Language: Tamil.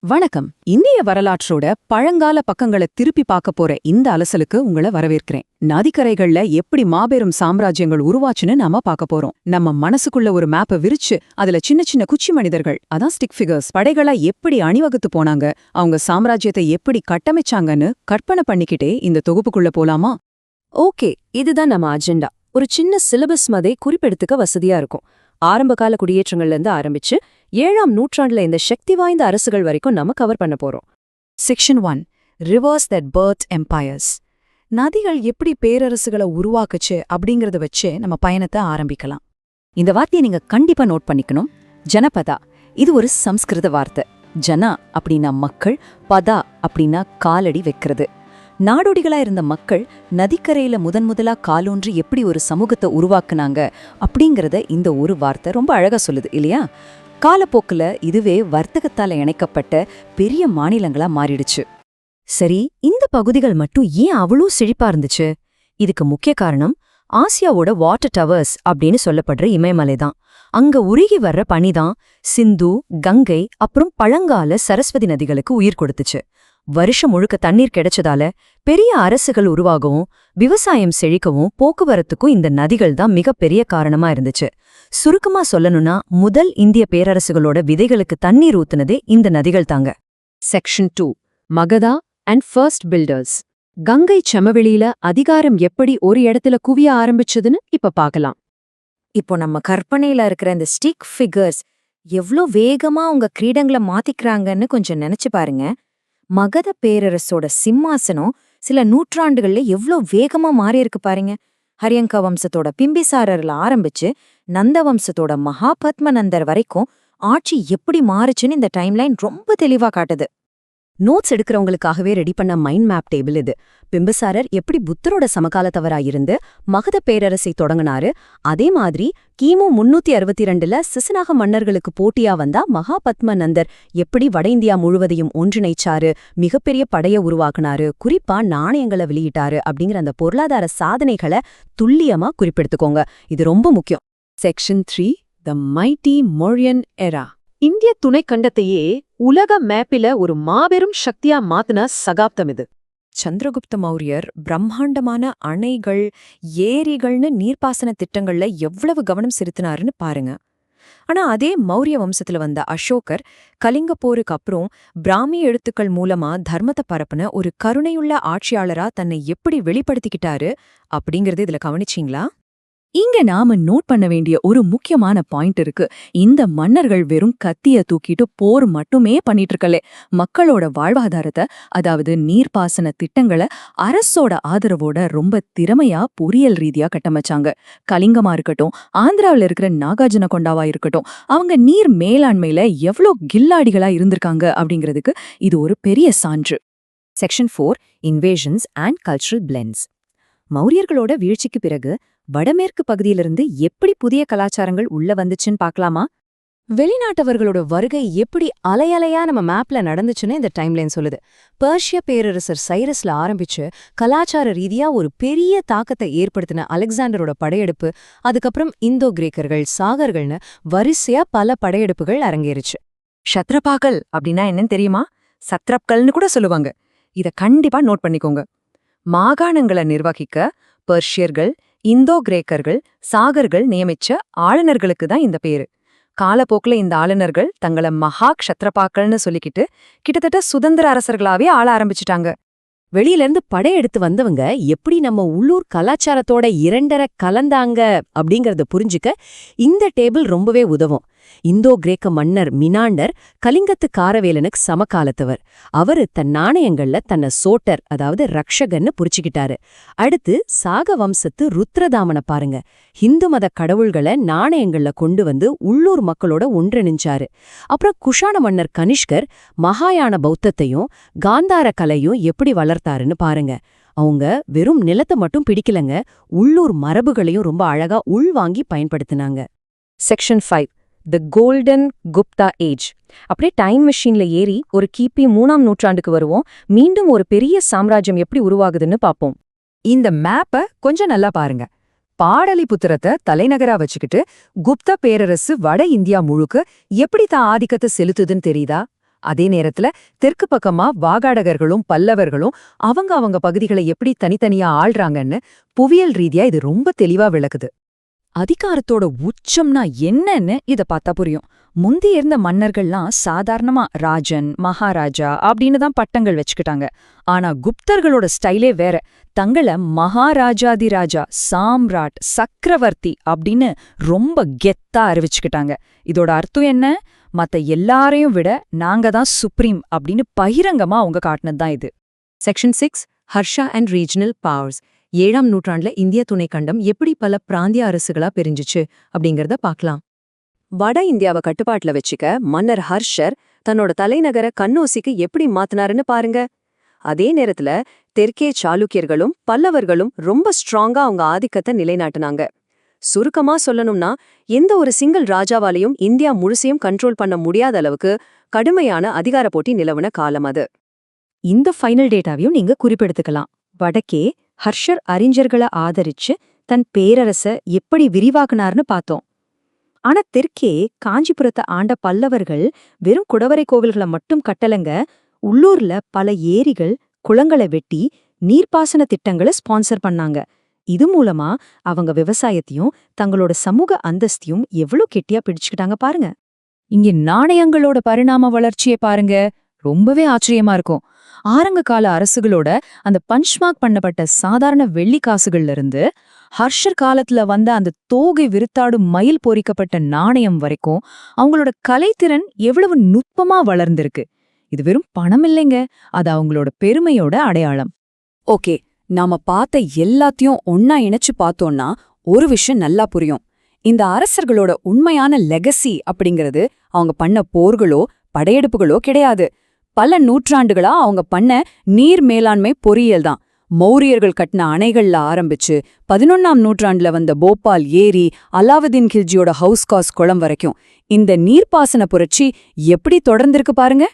வணக்கம். இந்திய வரலாற்றோட பழங்கால பக்கங்களை திருப்பி பார்க்க போற இந்த அலசலுக்கு உங்களை வரவேற்கிறேன். நதிக்கரைகள்ல எப்படி மாபெரும் சாம்ராஜ்யங்கள் உருவாச்சுன்னு நாம பார்க்க போறோம். நம்ம மனசுக்குள்ள ஒரு மேப்பை விரிச்சு அதுல சின்ன சின்ன குச்சி மனிதர்கள், அதான் ஸ்டிக் ஃபிகர்ஸ், படைகளா எப்படி அணிவகுத்து போனாங்க, அவங்க சாம்ராஜ்யத்தை எப்படி கட்டமைச்சாங்கன்னு கற்பனை பண்ணிக்கிட்டே இந்த தொகுப்புக்குள்ள போலாமா? ஓகே, இதுதான் நம்ம அஜெண்டா. ஒரு சின்ன சிலபஸ் மதே குறிப்பெடுத்துக்க வசதியா இருக்கும். ஆரம்பகால குடியேற்றங்கள்ல இருந்து ஆரம்பிச்சு 7ஆம் நூற்றாண்டுல இந்த சக்தி வாய்ந்த அரசுகள் வரைக்கும் நம்ம கவர் பண்ண போறோம். Section 1, reverse that birth empires. நதிகள் எப்படி பேரரசுகளை உருவாக்குச்சு அப்படிங்கறத வச்சு நம்ம பயணத்தை ஆரம்பிக்கலாம். இந்த வார்த்தையை நீங்க கண்டிப்பா நோட் பண்ணிக்கணும். ஜனபதா, இது ஒரு சம்ஸ்கிருத வார்த்தை. ஜனா அப்படின்னா மக்கள், பதா அப்படின்னா காலடி வைக்கிறது. நாடோடிகளா இருந்த மக்கள் நதிக்கரையில முதன்முதலா காலூன்றி எப்படி ஒரு சமூகத்தை உருவாக்குனாங்க அப்படிங்கறத இந்த ஒரு வார்த்தை ரொம்ப அழகா சொல்லுது இல்லையா? காலப்போக்குல இதுவே வர்த்தகத்தால இணைக்கப்பட்ட பெரிய மாநிலங்களா மாறிடுச்சு. சரி, இந்த பகுதிகள் மட்டும் ஏன் அவ்வளோ செழிப்பா இருந்துச்சு? இதுக்கு முக்கிய காரணம் ஆசியாவோட வாட்டர் டவர்ஸ் அப்படின்னு சொல்லப்படுற இமயமலை தான். அங்க உருகி வர்ற பனிதான் சிந்து, கங்கை அப்புறம் பழங்கால சரஸ்வதி நதிகளுக்கு உயிர் கொடுத்துச்சு. வருஷம் முழுக்க தண்ணீர் கிடைச்சதால பெரிய அரசுகள் உருவாகவும் விவசாயம் செழிக்கவும் போக்குவரத்துக்கும் இந்த நதிகள் தான் மிகப்பெரிய காரணமா இருந்துச்சு. சுருக்கமா சொல்லணும்னா முதல் இந்திய பேரரசுகளோட விதைகளுக்கு தண்ணீர் ஊத்துனதே இந்த நதிகள் தாங்க. Section 2, Magadha and first builders. Ganga சமவெளியில அதிகாரம் எப்படி ஒரு இடத்துல குவிய ஆரம்பிச்சதுன்னு இப்ப பார்க்கலாம். இப்போ நம்ம கற்பனையில இருக்கிற இந்த ஸ்டிக் ஃபிகர்ஸ் எவ்ளோ வேகமா உங்க கிரீடங்களை மாத்திக்கிறாங்கன்னு கொஞ்சம் நினைச்சு பாருங்க. மகத பேரரசோட சிம்மாசனம் சில நூற்றாண்டுகள்ல எவ்ளோ வேகமா மாறி இருக்கு பாருங்க. ஹரியங்க வம்சத்தோட பிம்பிசாரர்ல ஆரம்பிச்சு நந்த வம்சத்தோட மகாபத்மநந்தர் வரைக்கும் ஆட்சி எப்படி மாறுச்சுன்னு இந்த டைம்லைன் ரொம்ப தெளிவா காட்டுது. நோட்ஸ் எடுக்கிறவங்களுக்காகவே ரெடி பண்ண மைண்ட் மேப் டேபிள் இது. பிம்பிசாரர் எப்படி புத்தரோட சமகாலத்தவராயிருந்து மகத பேரரசை தொடங்கினாரு, அதே மாதிரி கிமு 362ல சிசநாக மன்னர்களுக்கு போட்டியா வந்தா மகாபத்மநந்தர் எப்படி வட இந்தியா முழுவதையும் ஒன்றிணைச்சாரு, மிகப்பெரிய படைய உருவாக்குனாரு, குறிப்பா நாணயங்களை வெளியிட்டாரு அப்படிங்கிற அந்த பொருளாதார சாதனைகளை துல்லியமா குறிப்பெடுத்துக்கோங்க. இது ரொம்ப முக்கியம். Section 3, the mighty Mauryan era. இந்திய துணைக்கண்டத்தையே உலக மேப்பில ஒரு மாபெரும் சக்தியா மாத்தின சகாப்தம் இது. சந்திரகுப்த மௌரியர் பிரம்மாண்டமான அணைகள், ஏரிகள்னு நீர்ப்பாசன திட்டங்கள்ல எவ்வளவு கவனம் செலுத்தினாருன்னு பாருங்க. ஆனா அதே மௌரிய வம்சத்துல வந்த அசோகர் கலிங்க போருக்கு அப்புறம் பிராமி எழுத்துக்கள் மூலமா தர்மத்தை பரப்புன ஒரு கருணையுள்ள ஆட்சியாளரா தன்னை எப்படி வெளிப்படுத்திக்கிட்டாரு அப்படிங்கறது இதுல கவனிச்சீங்களா? இங்க நாம நோட் பண்ண வேண்டிய ஒரு முக்கியமான பாயிண்ட் இருக்கு. இந்த மன்னர்கள் வெறும் கத்திய தூக்கிட்டு போர் மட்டுமே பண்ணிட்டு இருக்கலே, மக்களோட வாழ்வாதாரத்தை, அதாவது நீர்ப்பாசன திட்டங்களை அரசோட ஆதரவோட ரொம்ப திறமையா பொறியியல் ரீதியா கட்டமைச்சாங்க. கலிங்கமா இருக்கட்டும், ஆந்திராவில இருக்கிற நாகார்ஜுன கொண்டாவா இருக்கட்டும், அவங்க நீர் மேலாண்மையில எவ்வளோ கில்லாடிகளா இருந்திருக்காங்க அப்படிங்கிறதுக்கு இது ஒரு பெரிய சான்று. Section 4, invasions and cultural blends. மௌரியர்களோட வீழ்ச்சிக்கு பிறகு வடமேற்கு பகுதியிலிருந்து எப்படி புதிய கலாச்சாரங்கள் உள்ள வந்துச்சுன்னு பார்க்கலாமா? வெளிநாட்டவர்களோட வருகை எப்படி அலையலையா நம்ம மேப்ல நடந்துச்சுன்னு இந்த டைம்லைன் சொல்லுது. பெர்ஷிய பேரரசர் சைரஸ்ல ஆரம்பிச்சு கலாச்சார ரீதியா ஒரு பெரிய தாக்கத்தை ஏற்படுத்தின அலெக்சாண்டரோட படையெடுப்பு, அதுக்கப்புறம் இந்தோ கிரேக்கர்கள், சாகர்கள்னு வரிசையா பல படையெடுப்புகள் அரங்கேறிச்சு. ஷத்ரபாக்கள் அப்படின்னா என்னன்னு தெரியுமா? சத்ரப்கள்னு கூட சொல்லுவாங்க. இத கண்டிப்பா நோட் பண்ணிக்கோங்க. மாகாணங்களை நிர்வகிக்க பெர்ஷியர்கள், இந்தோ கிரேக்கர்கள், சாகர்கள் நியமிச்ச ஆளுநர்களுக்கு தான் இந்த பேரு. காலப்போக்குல இந்த ஆளுநர்கள் தங்களை மகா க்ஷத்ரபாக்கள்னு சொல்லிக்கிட்டு கிட்டத்தட்ட சுதந்திர அரசர்களாவே ஆள ஆரம்பிச்சுட்டாங்க. வெளியில இருந்து படையெடுத்து வந்தவங்க எப்படி நம்ம உள்ளூர் கலாச்சாரத்தோட இரண்டரை கலந்தாங்க அப்படிங்கறத புரிஞ்சுக்க இந்த டேபிள் ரொம்பவே உதவும். இந்தோ கிரேக்க மன்னர் மினாண்டர் கலிங்கத்து காரவேலனுக்கு சமகாலத்தவர். அவரு தன் நாணயங்கள்ல தன்னை சோட்டர், அதாவது ரக்ஷகன்னு புரிச்சுக்கிட்டாரு. அடுத்து சாக வம்சத்து ருத்ரதாமனை பாருங்க. ஹிந்து மத கடவுள்களை நாணயங்கள்ல கொண்டு வந்து உள்ளூர் மக்களோட ஒன்றிணைஞ்சாரு. அப்புறம் குஷான மன்னர் கனிஷ்கர் மகாயான பௌத்தத்தையும் காந்தார கலையும் எப்படி வளர்த்தாருன்னு பாருங்க. அவங்க வெறும் நிலத்தை மட்டும் பிடிக்கலங்க, உள்ளூர் மரபுகளையும் ரொம்ப அழகா உள்வாங்கி பயன்படுத்தினாங்க. செக்ஷன் 5, தி கோல்டன் குப்தா ஏஜ். அப்படியே டைம் மெஷின்ல ஏறி ஒரு கிபி 3ஆம் நூற்றாண்டுக்கு வருவோம். மீண்டும் ஒரு பெரிய சாம்ராஜ்யம் எப்படி உருவாகுதுன்னு பார்ப்போம். இந்த மேப்ப கொஞ்சம் நல்லா பாருங்க. பாடலிபுத்திரத்தை தலைநகரா வச்சுக்கிட்டு குப்த பேரரசு வட இந்தியா முழுக்க எப்படி தான் ஆதிக்கத்தை செலுத்துதுன்னு தெரியுதா? அதே நேரத்துல தெற்கு பக்கமா வாகாடகர்களும் பல்லவர்களும் அவங்க பகுதிகளை எப்படி தனித்தனியா ஆள்றாங்கன்னு புவியியல் ரீதியா இது ரொம்ப தெளிவா விளக்குது. அதிகாரத்தோட உச்சம்னா என்னன்னு இத பார்த்தா புரியும். முந்தி இருந்த மன்னர்கள்லாம் சாதாரணமா ராஜன், மகாராஜா அப்படின்னு தான் பட்டங்கள் வச்சுக்கிட்டாங்க. ஆனா குப்தர்களோட ஸ்டைலே வேற. தங்கள மகாராஜாதிராஜா, சாம்ராட், சக்கரவர்த்தி அப்படின்னு ரொம்ப கெத்தா அறிவிச்சுக்கிட்டாங்க. இதோட அர்த்தம் என்ன? மத்த எல்லாரையும் விட நாங்க தான் சுப்ரீம் அப்படின்னு பகிரங்கமா அவங்க காட்டினதுதான் இது. Section 6 Harsha and regional powers. 7ஆம் நூற்றாண்டுல இந்திய துணைக்கண்டம் எப்படி பல பிராந்திய அரசுகளா பிரிஞ்சுச்சு அப்படிங்கறத பார்க்கலாம். வட இந்தியாவை கட்டுப்பாட்டுல வச்சுக்க மன்னர் ஹர்ஷர் தன்னோட தலைநகர கன்னௌசிக்கு எப்படி மாத்தினாருன்னு பாருங்க. அதே நேரத்துல தெற்கே சாளுக்கியர்களும் பல்லவர்களும் ரொம்ப ஸ்ட்ராங்கா அவங்க ஆதிக்கத்தை நிலைநாட்டுனாங்க. சுருக்கமா சொல்லணும்னா எந்த ஒரு சிங்கிள் ராஜாவாலையும் இந்தியா முழுசையும் கண்ட்ரோல் பண்ண முடியாத அளவுக்கு கடுமையான அதிகார போட்டி நிலவுன காலம் அது. இந்த ஃபைனல் டேட்டாவையும் நீங்க குறிப்பெடுத்துக்கலாம். வடக்கே ஹர்ஷர் அறிஞர்களை ஆதரிச்சு தன் பேரரச எப்படி விரிவாக்குனார்னு பார்த்தோம். ஆனா தெற்கே காஞ்சிபுரத்தை ஆண்ட பல்லவர்கள் வெறும் குடவரை கோவில்களை மட்டும் கட்டலங்க, உள்ளூர்ல பல ஏரிகள், குளங்களை வெட்டி நீர்ப்பாசன திட்டங்களை ஸ்பான்சர் பண்ணாங்க. இது மூலமா அவங்க விவசாயத்தையும் தங்களோட சமூக அந்தஸ்தையும் எவ்வளவு கெட்டியா பிடிச்சுக்கிட்டாங்க பாருங்க. இங்க நாணயங்களோட பரிணாம வளர்ச்சியை பாருங்க, ரொம்பவே ஆச்சரியமா இருக்கும். ஆரங்க கால அரசுகளோட அந்த பஞ்ச்மார்க் பண்ணப்பட்ட சாதாரண வெள்ளி காசுகள்ல இருந்து ஹர்ஷர் காலத்துல வந்த அந்த தோகை விருத்தாடும் மயில் பொறிக்கப்பட்ட நாணயம் வரைக்கும் அவங்களோட கலைத்திறன் எவ்வளவு நுட்பமா வளர்ந்திருக்கு. இது வெறும் பணம் இல்லைங்க, அது அவங்களோட பெருமையோட அடையாளம். ஓகே, நாம பார்த்த எல்லாத்தையும் ஒன்னா இணைச்சு பார்த்தோம்னா ஒரு விஷயம் நல்லா புரியும். இந்த அரசர்களோட உண்மையான லெகசி அப்படிங்கிறது அவங்க பண்ண போர்களோ படையெடுப்புகளோ கிடையாது. பல நூற்றாண்டுகளா அவங்க பண்ண நீர் மேலாண்மை பொறியியல் தான். மௌரியர்கள் கட்டின அணைகள்ல ஆரம்பிச்சு 11ஆம் நூற்றாண்டுல வந்த போபால் ஏரி, அலாவுதீன் கில்ஜியோட ஹவுஸ் காஸ் குளம் வரைக்கும் இந்த நீர்ப்பாசன புரட்சி எப்படி தொடர்ந்திருக்கு பாருங்க.